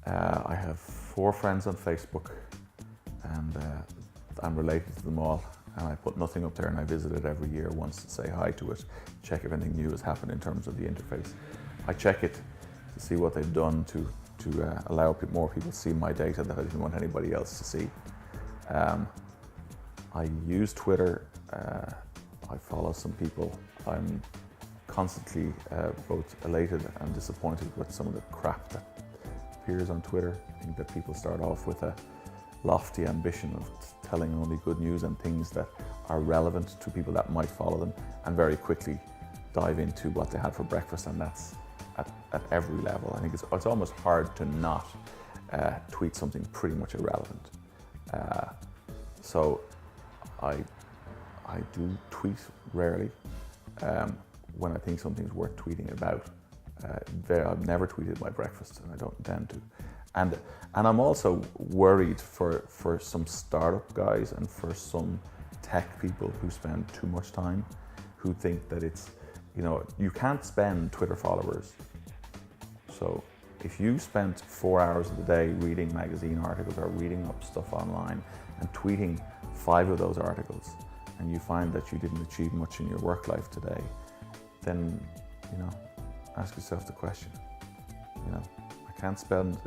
I have 4 friends on Facebook, and I'm related to them all. And I put nothing up there, and I visit it every year once to say hi to it, check if anything new has happened in terms of the interface. I check it to see what they've done to allow more people to see my data that I didn't want anybody else to see. I use Twitter. I follow some people. I'm constantly both elated and disappointed with some of the crap that appears on Twitter. I think that people start off with a lofty ambition of telling only good news and things that are relevant to people that might follow them, and very quickly dive into what they had for breakfast, and that's at every level. I think it's almost hard to not tweet something pretty much irrelevant. So I do tweet rarely when I think something's worth tweeting about. I've never tweeted my breakfast, and I don't intend to. And I'm also worried for some startup guys and for some tech people who spend too much time, who think that it's, you can't spend Twitter followers. So if you spent 4 hours of the day reading magazine articles or reading up stuff online and tweeting 5 of those articles, and you find that you didn't achieve much in your work life today, then, ask yourself the question. I can't spend,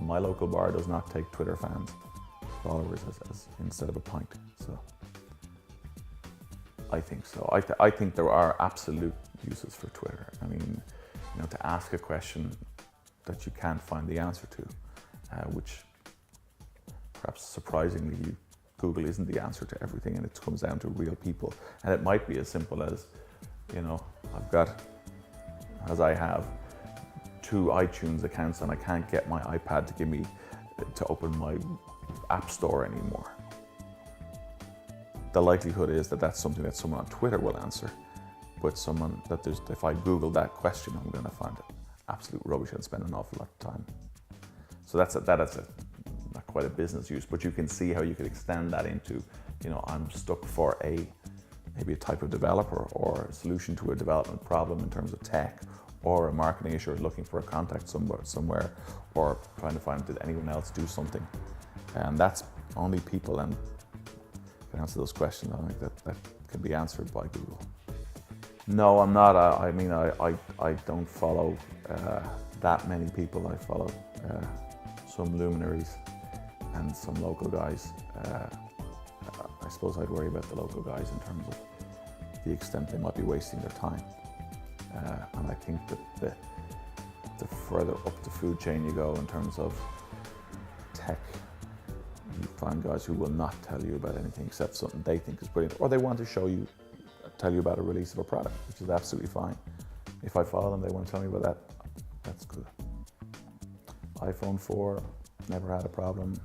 my local bar does not take Twitter followers as instead of a pint. So I think so. I think there are absolute uses for Twitter. I mean, to ask a question that you can't find the answer to, which perhaps surprisingly Google isn't the answer to everything, and it comes down to real people. And it might be as simple as, I've got, as I have, 2 iTunes accounts, and I can't get my iPad to open my app store anymore. The likelihood is that that's something that someone on Twitter will answer, but if I Google that question, I'm going to find it absolute rubbish and spend an awful lot of time. So that's not quite a business use, but you can see how you could extend that into, I'm stuck for maybe a type of developer or a solution to a development problem in terms of tech, or a marketing issue, or looking for a contact somewhere, or trying to find, did anyone else do something? And that's only people and can answer those questions. I think that can be answered by Google. No, I'm not. I don't follow that many people. I follow some luminaries and some local guys. I suppose I'd worry about the local guys in terms of the extent they might be wasting their time. And I think that the further up the food chain you go in terms of tech, you find guys who will not tell you about anything except something they think is brilliant, or they want to tell you about a release of a product, which is absolutely fine. If I follow them, they want to tell me about that, that's good. iPhone 4, never had a problem.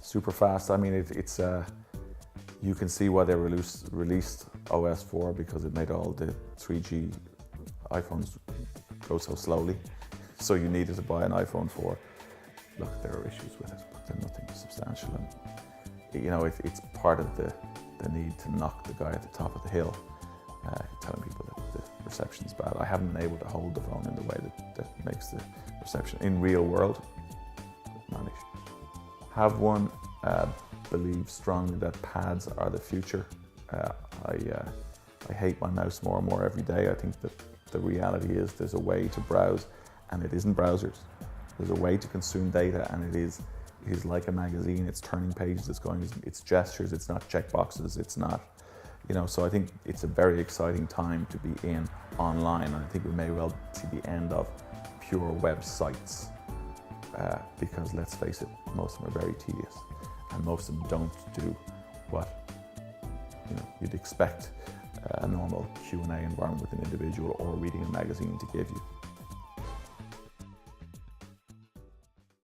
Super fast. I mean, it's you can see why they released OS 4, because it made all the 3G iPhones go so slowly. So you needed to buy an iPhone 4. Look, there are issues with it, but they're nothing substantial. And it's part of the need to knock the guy at the top of the hill, telling people that the reception's bad. I haven't been able to hold the phone in the way that makes the reception in real world managed. Have one. Believe strongly that pads are the future. I hate my mouse more and more every day. I think that the reality is there's a way to browse, and it isn't browsers. There's a way to consume data, and it is like a magazine. It's turning pages, it's gestures, it's not checkboxes, it's not, so I think it's a very exciting time to be in online, and I think we may well see the end of pure websites, because let's face it, most of them are very tedious, and most of them don't do what you'd expect a normal Q&A environment with an individual or reading a magazine to give you.